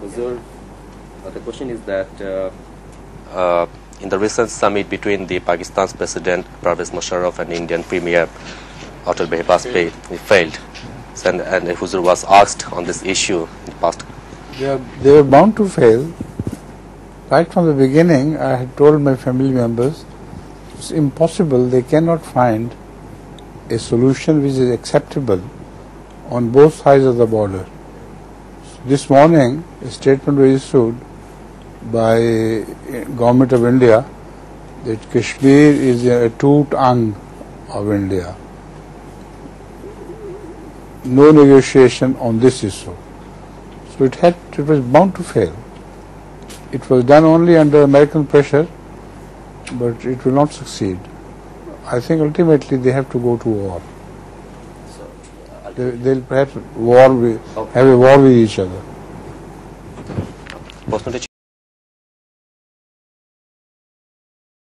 The question is that in the recent summit between the Pakistan's President Parwez Musharraf and Indian Premier Atal Bajpai, it failed. And Huzur was asked on this issue in the past. They were bound to fail. Right from the beginning, I had told my family members, it's impossible, they cannot find a solution which is acceptable on both sides of the border. This morning, a statement was issued by Government of India that Kashmir is a two-tongue of India. No negotiation on this issue. So it was bound to fail. It was done only under American pressure, but it will not succeed. I think ultimately they have to go to war. They'll perhaps have a war with each other.